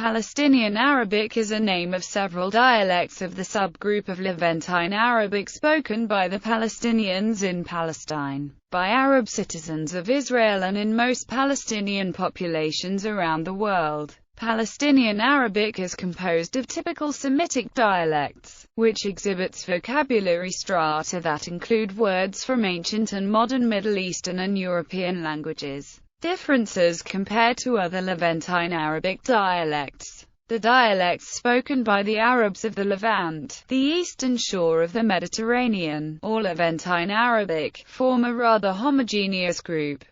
Palestinian Arabic is a name of several dialects of the subgroup of Levantine Arabic spoken by the Palestinians in Palestine, by Arab citizens of Israel and in most Palestinian populations around the world. Palestinian Arabic is composed of typical Semitic dialects, which exhibits vocabulary strata that include words from ancient and modern Middle Eastern and European languages. Differences compared to other Levantine Arabic dialects. The dialects spoken by the Arabs of the Levant, the eastern shore of the Mediterranean, or Levantine Arabic, form a rather homogeneous group.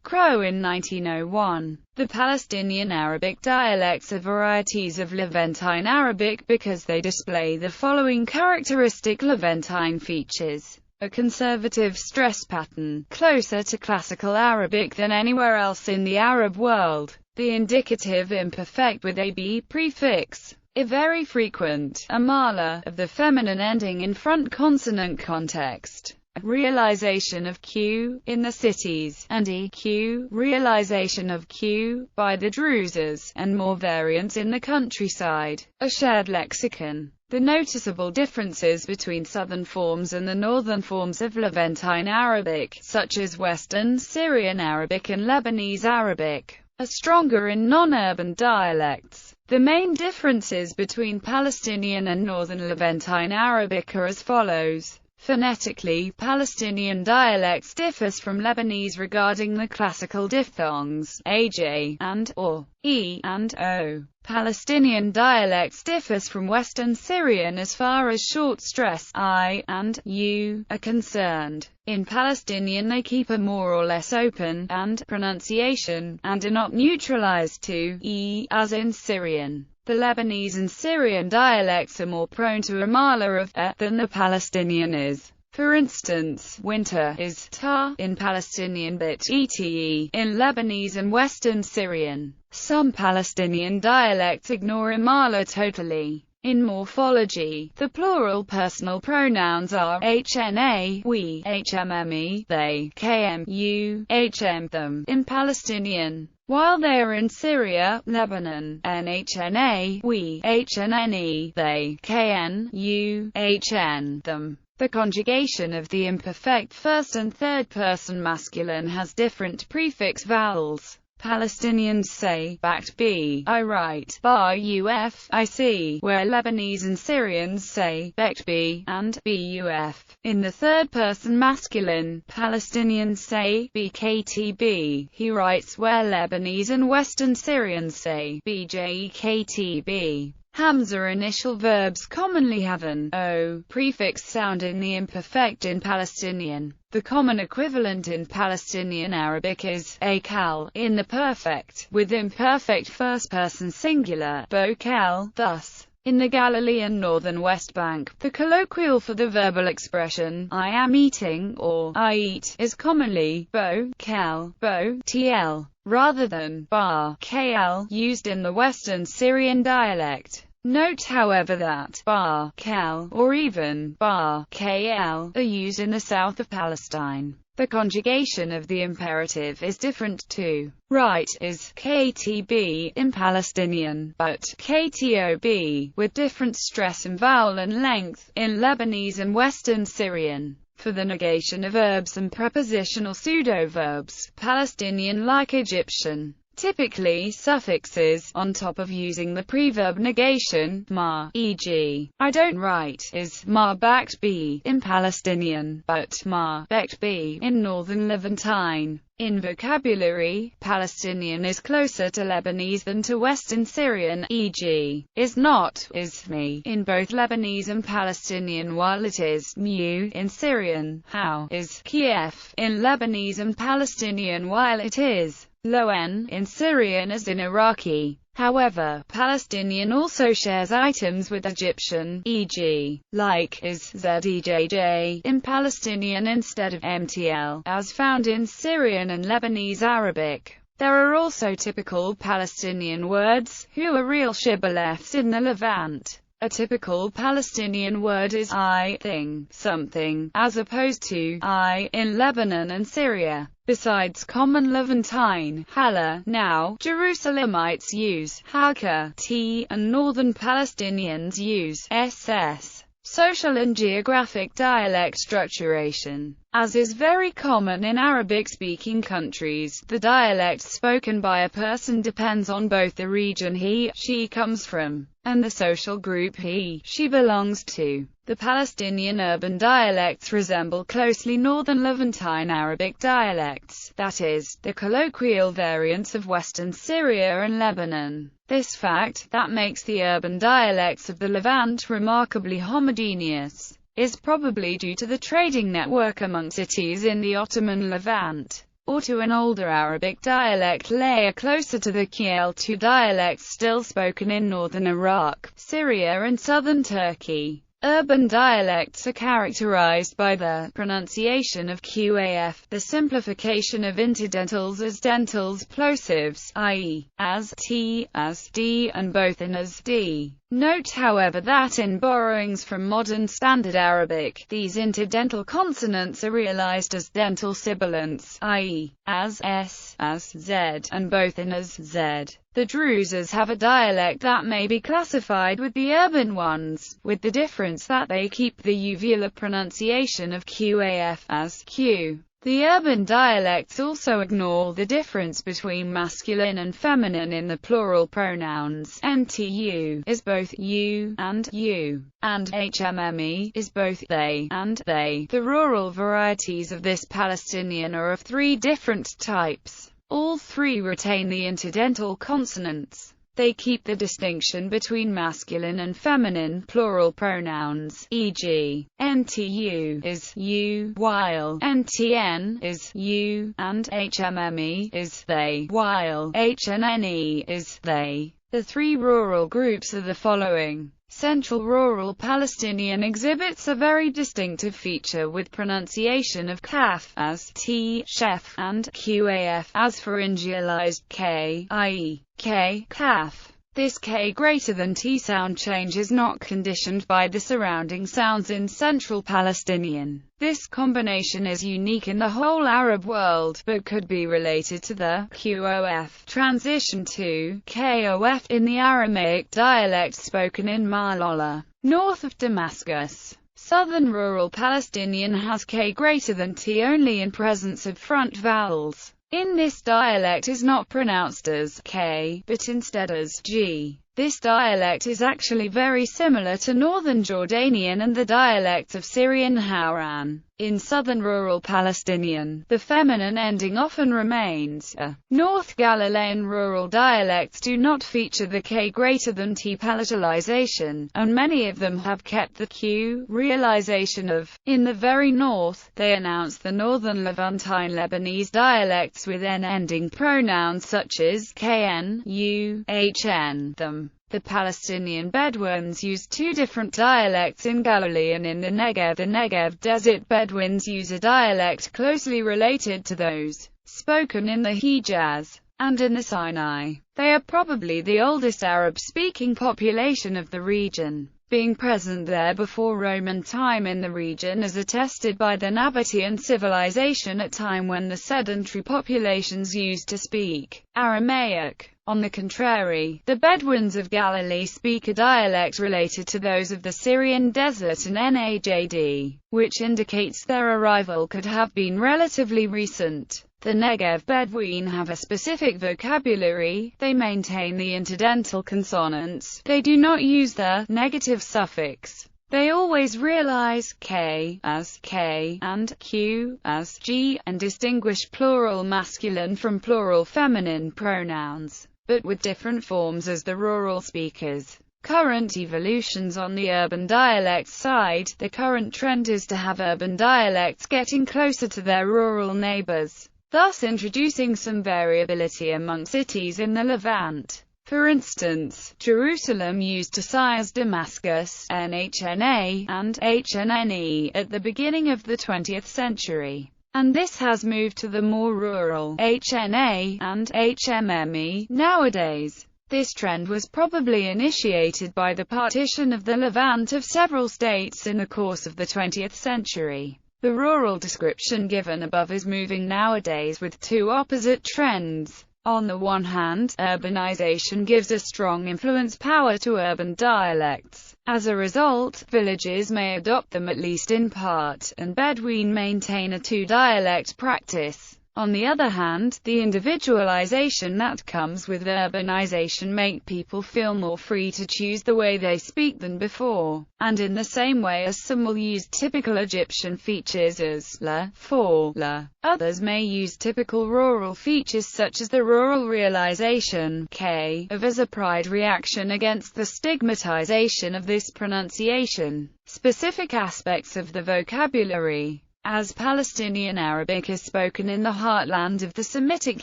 Crow in 1901. The Palestinian Arabic dialects are varieties of Levantine Arabic because they display the following characteristic Levantine features. A conservative stress pattern, closer to Classical Arabic than anywhere else in the Arab world. The indicative imperfect with ab prefix. A very frequent amala of the feminine ending in front consonant context. Realization of Q in the cities, and EQ, realization of Q by the Druzes, and more variants in the countryside. A shared lexicon. The noticeable differences between southern forms and the northern forms of Levantine Arabic, such as Western Syrian Arabic and Lebanese Arabic, are stronger in non-urban dialects. The main differences between Palestinian and northern Levantine Arabic are as follows. Phonetically, Palestinian dialects differs from Lebanese regarding the classical diphthongs, aj, and, or, e, and o. Palestinian dialects differs from Western Syrian as far as short stress, I, and, u, are concerned. In Palestinian they keep a more or less open, and, pronunciation, and are not neutralized to, e, as in Syrian. The Lebanese and Syrian dialects are more prone to a mala of than the Palestinian is. For instance, winter is ta in Palestinian but ete in Lebanese and Western Syrian. Some Palestinian dialects ignore a mala totally. In morphology, the plural personal pronouns are hna, we, hmme, they, kmu, hm, them, in Palestinian, while they are in Syria, Lebanon, nhna, we, hnne, they, knu, hn, them. The conjugation of the imperfect first and third person masculine has different prefix vowels. Palestinians say, backed b, I write, bar uf, I see, where Lebanese and Syrians say, becked b, and buf. In the third person masculine, Palestinians say, bktb, he writes, where Lebanese and Western Syrians say, bjektb. Hamza initial verbs commonly have an o prefix sound in the imperfect in Palestinian. The common equivalent in Palestinian Arabic is akal in the perfect, with imperfect first-person singular, bokal, thus. In the Galilean northern West Bank, the colloquial for the verbal expression, I am eating, or I eat, is commonly bo, kal, bo, tl, rather than bar, kl, used in the Western Syrian dialect. Note however that bar, kal, or even bar, kl, are used in the south of Palestine. The conjugation of the imperative is different too. Write is ktb in Palestinian, but ktob, with different stress in vowel and length, in Lebanese and Western Syrian. For the negation of verbs and prepositional pseudo-verbs, Palestinian like Egyptian. Typically suffixes, on top of using the preverb negation, ma, e.g., I don't write, is ma backed b in Palestinian, but ma becked b in northern Levantine. In vocabulary, Palestinian is closer to Lebanese than to Western Syrian, e.g., is not, is me, in both Lebanese and Palestinian, while it is mu in Syrian, how is Kiev in Lebanese and Palestinian, while it is Loen in Syrian as in Iraqi. However, Palestinian also shares items with Egyptian, e.g., like is zejj in Palestinian instead of mtl, as found in Syrian and Lebanese Arabic. There are also typical Palestinian words, who are real shibboleths in the Levant. A typical Palestinian word is I, thing, something, as opposed to I in Lebanon and Syria. Besides common Levantine, Hala, now, Jerusalemites use Haka, T, and northern Palestinians use SS. Social and geographic dialect structuration. As is very common in Arabic-speaking countries, the dialect spoken by a person depends on both the region he/she comes from, and the social group he/she belongs to. The Palestinian urban dialects resemble closely northern Levantine Arabic dialects, that is, the colloquial variants of Western Syria and Lebanon. This fact, that makes the urban dialects of the Levant remarkably homogeneous, is probably due to the trading network among cities in the Ottoman Levant, or to an older Arabic dialect layer closer to the Kiel-2 dialects still spoken in northern Iraq, Syria and southern Turkey. Urban dialects are characterized by the pronunciation of qaf, the simplification of interdentals as dentals, plosives, i.e., as t, as d, and both in as d. Note however that in borrowings from modern Standard Arabic, these interdental consonants are realized as dental sibilants, i.e., as s, as z, and both in as z. The Druzes have a dialect that may be classified with the urban ones, with the difference that they keep the uvular pronunciation of qaf as q. The urban dialects also ignore the difference between masculine and feminine in the plural pronouns. NTU is both you, and HMME is both they, and they. The rural varieties of this Palestinian are of three different types. All three retain the interdental consonants. They keep the distinction between masculine and feminine plural pronouns, e.g., NTU is you, while NTN is you, and HMME is they, while HNNE is they. The three rural groups are the following. Central rural Palestinian exhibits a very distinctive feature with pronunciation of kaf as t, chef, and qaf as pharyngealized k, i.e., k, kaf. This k greater than t sound change is not conditioned by the surrounding sounds in Central Palestinian. This combination is unique in the whole Arab world, but could be related to the QOF transition to KOF in the Aramaic dialect spoken in Malala, north of Damascus. Southern rural Palestinian has k greater than t only in presence of front vowels. In this dialect is not pronounced as k, but instead as g. This dialect is actually very similar to northern Jordanian and the dialects of Syrian Hauran. In southern rural Palestinian, the feminine ending often remains a. North Galilean rural dialects do not feature the k greater than t palatalization, and many of them have kept the q realization of. In the very north, they announce the northern Levantine Lebanese dialects with n ending pronouns such as kn, u, hn, them. The Palestinian Bedouins use two different dialects in Galilee and in the Negev. The Negev Desert Bedouins use a dialect closely related to those spoken in the Hijaz and in the Sinai. They are probably the oldest Arab-speaking population of the region, being present there before Roman time in the region as attested by the Nabatean civilization at time when the sedentary populations used to speak Aramaic. On the contrary, the Bedouins of Galilee speak a dialect related to those of the Syrian desert and Najd, which indicates their arrival could have been relatively recent. The Negev Bedouin have a specific vocabulary, they maintain the interdental consonants, they do not use the negative suffix. They always realize k as k and q as g, and distinguish plural masculine from plural feminine pronouns, but with different forms as the rural speakers. Current evolutions on the urban dialects side. The current trend is to have urban dialects getting closer to their rural neighbors, thus introducing some variability among cities in the Levant. For instance, Jerusalem used to say as Damascus, NHNA, and HNNE at the beginning of the 20th century, and this has moved to the more rural HNA and HMME nowadays. This trend was probably initiated by the partition of the Levant of several states in the course of the 20th century. The rural description given above is moving nowadays with two opposite trends. On the one hand, urbanization gives a strong influence power to urban dialects. As a result, villages may adopt them at least in part, and Bedouin maintain a two-dialect practice. On the other hand, the individualization that comes with urbanization make people feel more free to choose the way they speak than before, and in the same way as some will use typical Egyptian features as la for la, others may use typical rural features such as the rural realization k of as a pride reaction against the stigmatization of this pronunciation. Specific aspects of the vocabulary. As Palestinian Arabic is spoken in the heartland of the Semitic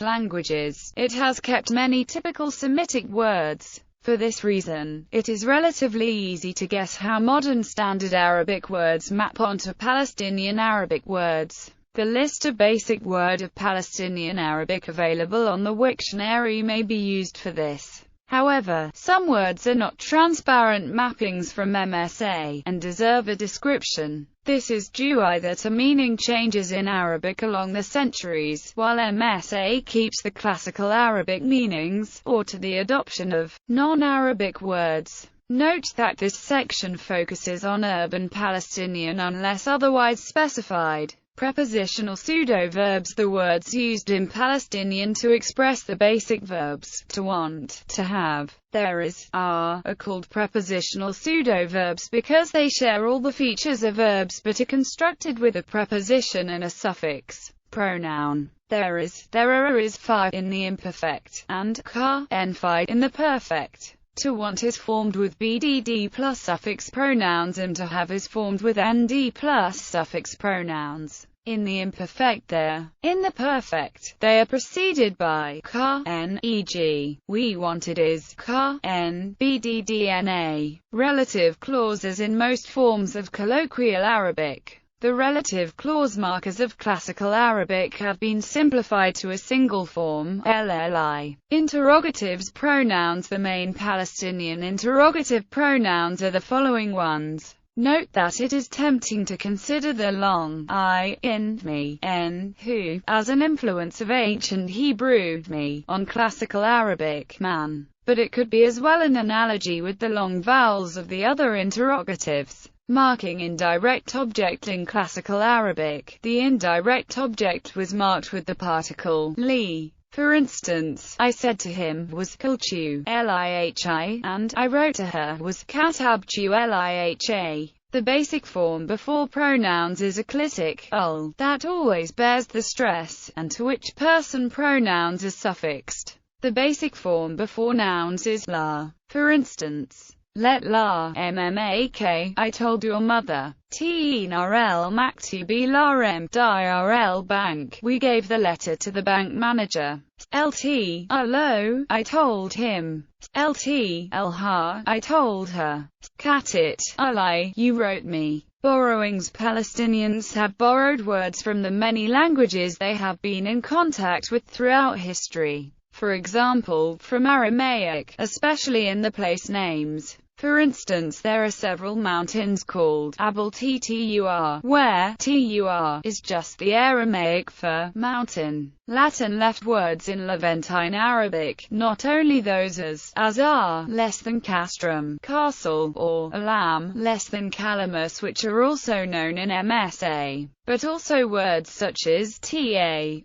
languages, it has kept many typical Semitic words. For this reason, it is relatively easy to guess how modern Standard Arabic words map onto Palestinian Arabic words. The list of basic word of Palestinian Arabic available on the Wiktionary may be used for this. However, some words are not transparent mappings from MSA, and deserve a description. This is due either to meaning changes in Arabic along the centuries, while MSA keeps the classical Arabic meanings, or to the adoption of non-Arabic words. Note that this section focuses on urban Palestinian unless otherwise specified. Prepositional pseudo-verbs, the words used in Palestinian to express the basic verbs, to want, to have, there is, are called prepositional pseudo-verbs because they share all the features of verbs but are constructed with a preposition and a suffix. Pronoun. There is, there are is fi in the imperfect, and ka, en fi in the perfect. To want is formed with bdd plus suffix pronouns and to have is formed with nd plus suffix pronouns. In the imperfect there. In the perfect, they are preceded by ka, n, e.g., we wanted is ka, n, bddna. Relative clauses in most forms of colloquial Arabic. The relative clause markers of classical Arabic have been simplified to a single form, LLI. Interrogatives pronouns. The main Palestinian interrogative pronouns are the following ones. Note that it is tempting to consider the long I, in, me, n, who, as an influence of ancient Hebrew, me, on classical Arabic, man. But it could be as well an analogy with the long vowels of the other interrogatives. Marking indirect object in classical Arabic. The indirect object was marked with the particle li. For instance, I said to him was kulchu, lihi, and I wrote to her was katabtu liha. The basic form before pronouns is acclitic, ul, that always bears the stress, and to which person pronouns is suffixed. The basic form before nouns is la. For instance, let la, mmak, I told your mother. Tnrl maktubi larem dirl bank, we gave the letter to the bank manager. Lt, allo, I told him. Lt, elha, I told her. Katit, alai, you wrote me. Borrowings. Palestinians have borrowed words from the many languages they have been in contact with throughout history. For example, from Aramaic, especially in the place names. For instance, there are several mountains called Abel Ttur, where Tur is just the Aramaic for mountain. Latin left words in Levantine Arabic, not only those as are, less than castrum, castle, or alam, less than calamus, which are also known in MSA, but also words such as tawle,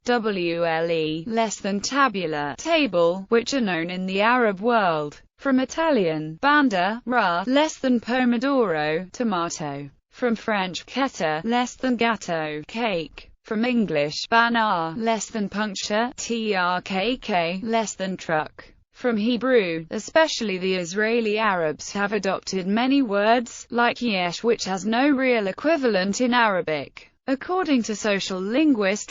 less than tabula, table, which are known in the Arab world. From Italian, banda, ra, less than pomodoro, tomato. From French, queta, less than gâteau, cake. From English, banar, less than puncture, trkk, less than truck. From Hebrew, especially the Israeli Arabs have adopted many words, like yesh, which has no real equivalent in Arabic. According to social linguist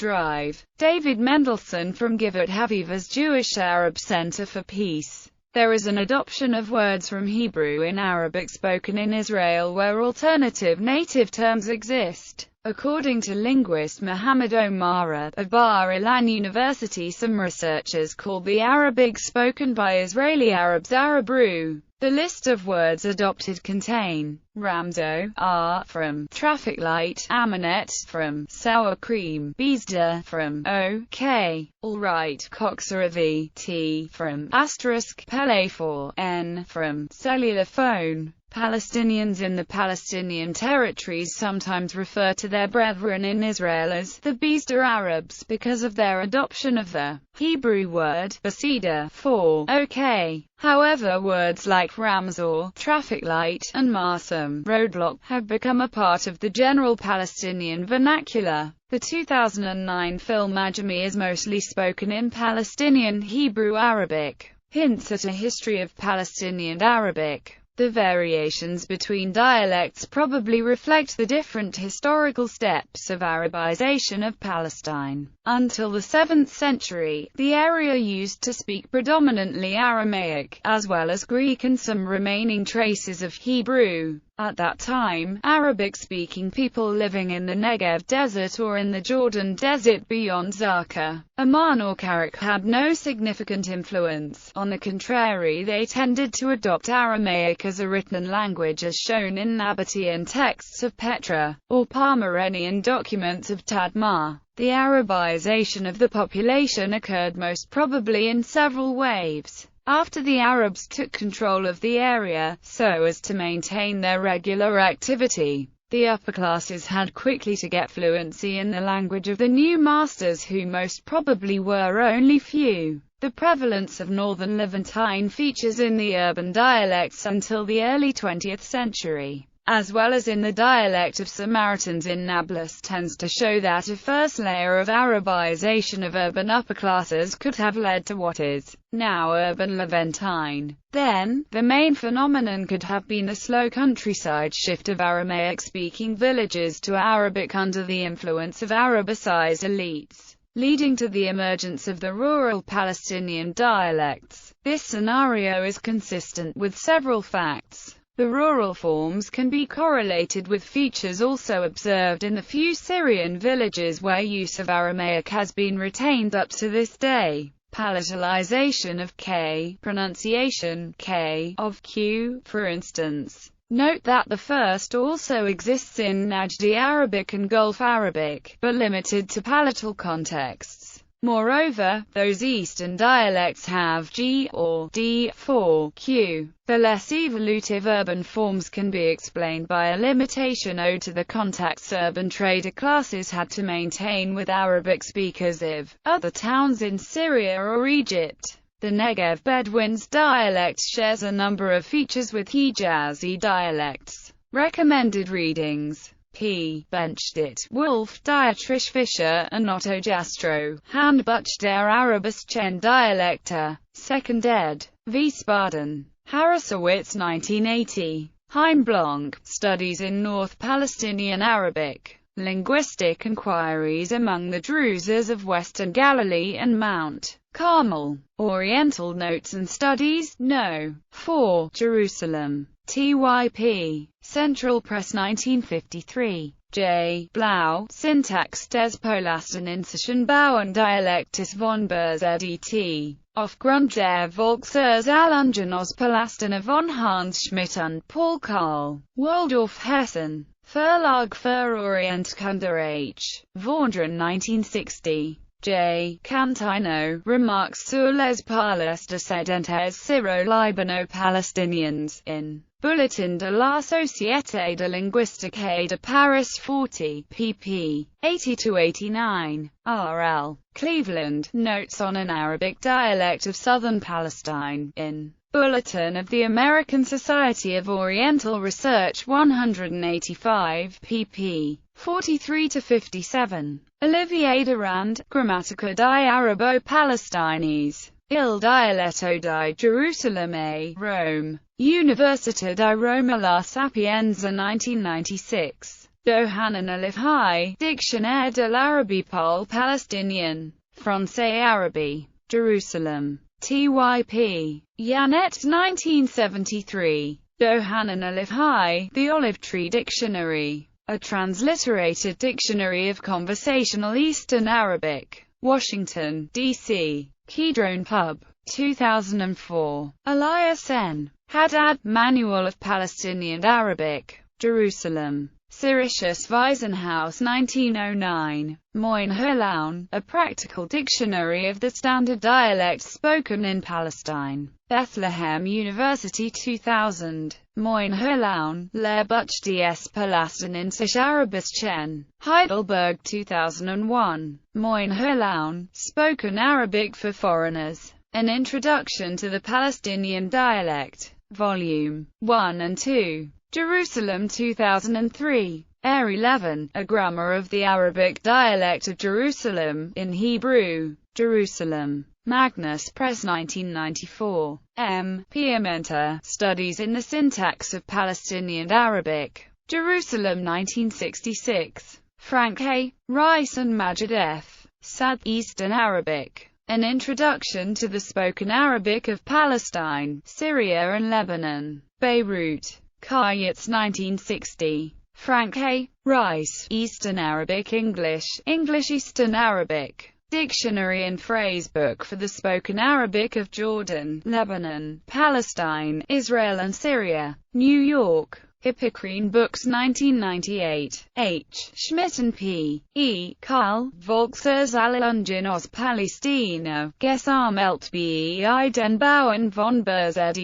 David Mendelsohn from Givat Haviva's Jewish Arab Center for Peace, there is an adoption of words from Hebrew in Arabic spoken in Israel where alternative native terms exist. According to linguist Muhammad Omara of Bar-Ilan University, some researchers call the Arabic spoken by Israeli Arabs Arabru. The list of words adopted contain Ramzo, R from traffic light, Amanet from sour cream, Bizda from OK, alright, Coxaravi, T from asterisk, Pele for N from cellular phone. Palestinians in the Palestinian territories sometimes refer to their brethren in Israel as the Bizda Arabs because of their adoption of the Hebrew word basida for OK. However, words like Ramzor, traffic light, and Marsum, roadblock, have become a part of the general Palestinian vernacular. The 2009 film Ajami is mostly spoken in Palestinian Hebrew Arabic. Hints at a history of Palestinian Arabic. The variations between dialects probably reflect the different historical steps of Arabization of Palestine. Until the 7th century, the area used to speak predominantly Aramaic, as well as Greek and some remaining traces of Hebrew. At that time, Arabic-speaking people living in the Negev Desert or in the Jordan Desert beyond Zarqa, Amman or Karak had no significant influence. On the contrary, they tended to adopt Aramaic as a written language, as shown in Nabatean texts of Petra, or Palmyrenian documents of Tadmar. The Arabization of the population occurred most probably in several waves. After the Arabs took control of the area, so as to maintain their regular activity, the upper classes had quickly to get fluency in the language of the new masters, who most probably were only few. The prevalence of northern Levantine features in the urban dialects until the early 20th century, as well as in the dialect of Samaritans in Nablus, tends to show that a first layer of Arabization of urban upper classes could have led to what is now urban Levantine. Then, the main phenomenon could have been a slow countryside shift of Aramaic-speaking villages to Arabic under the influence of Arabicized elites, leading to the emergence of the rural Palestinian dialects. This scenario is consistent with several facts. The rural forms can be correlated with features also observed in the few Syrian villages where use of Aramaic has been retained up to this day. Palatalization of K, pronunciation K of Q, for instance. Note that the first also exists in Najdi Arabic and Gulf Arabic, but limited to palatal contexts. Moreover, those Eastern dialects have G or D for Q. The less evolutive urban forms can be explained by a limitation owed to the contacts urban trader classes had to maintain with Arabic speakers of other towns in Syria or Egypt. The Negev Bedouins dialect shares a number of features with Hijazi dialects. Recommended readings: P. Benchtit, Wolf, Dietrich Fischer, and Otto Jastro, Handbuch der Arabischen Dialekte, 2nd ed. Wiesbaden. Harrisowitz 1980. Heimblanc, Studies in North Palestinian Arabic. Linguistic Inquiries Among the Druzes of Western Galilee and Mount Carmel. Oriental Notes and Studies, No. 4, Jerusalem. TYP. Central Press 1953. J. Blau, Syntax des Palästinensischen Bauern Dialektes von Berzer et. Aufgrund der Volksversammlungen aus Palästina von Hans Schmidt und Paul Karl. Waldorf, Hessen. Verlag für Orientkunde H. Vondran 1960. J. Cantino, Remarques sur les Palestiniens Syro-Libano-Palestiniens, in Bulletin de la Société de Linguistique et de Paris 40, pp. 80-89. R.L. Cleveland, Notes on an Arabic Dialect of Southern Palestine, in Bulletin of the American Society of Oriental Research 185, pp. 43-57. Olivier Durand, Grammatica di Arabo-Palestinese. Il dialetto di Gerusalemme, Rome. Università di Roma La Sapienza 1996. Johannan Alif Hai, Dictionnaire de l'Arabie Palestinienne. Français Arabe. Jerusalem. TYP. Yanet 1973. Johannan Alif Hai, The Olive Tree Dictionary. A transliterated dictionary of conversational Eastern Arabic. Washington, D.C. Keydrawn Pub. 2004. Elias N. Haddad, Manual of Palestinian Arabic. Jerusalem. Siricius Wiesenhaus 1909. Moin Herlaun, A Practical Dictionary of the Standard Dialects Spoken in Palestine. Bethlehem University 2000. Moin Herlaun, Lehrbuch des Palästinensischen Arabischen. Heidelberg 2001. Moin Herlaun, Spoken Arabic for Foreigners. An Introduction to the Palestinian Dialect. Volume 1 and 2. Jerusalem 2003. Air 11, A Grammar of the Arabic Dialect of Jerusalem, in Hebrew. Jerusalem. Magnus Press 1994. M. Piamenta, Studies in the Syntax of Palestinian Arabic. Jerusalem 1966. Frank A. Rice and Majid F. South Eastern Arabic. An Introduction to the Spoken Arabic of Palestine, Syria and Lebanon. Beirut. Kayetz 1960. Frank A. Rice, Eastern Arabic English, English Eastern Arabic. Dictionary and Phrasebook for the Spoken Arabic of Jordan, Lebanon, Palestine, Israel and Syria. New York. Hippocrene Books 1998. H. Schmidt and P. E. Karl, Volksversammlungen aus Palästina, Gesammelt bei den Bauern von Berset.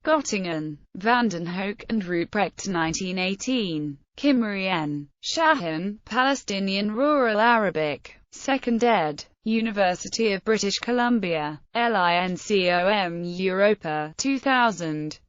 Göttingen, Vandenhoek and Ruprecht 1918. Kimmery N. Shahan, Palestinian Rural Arabic. 2nd ed. University of British Columbia. LINCOM Europa, 2000.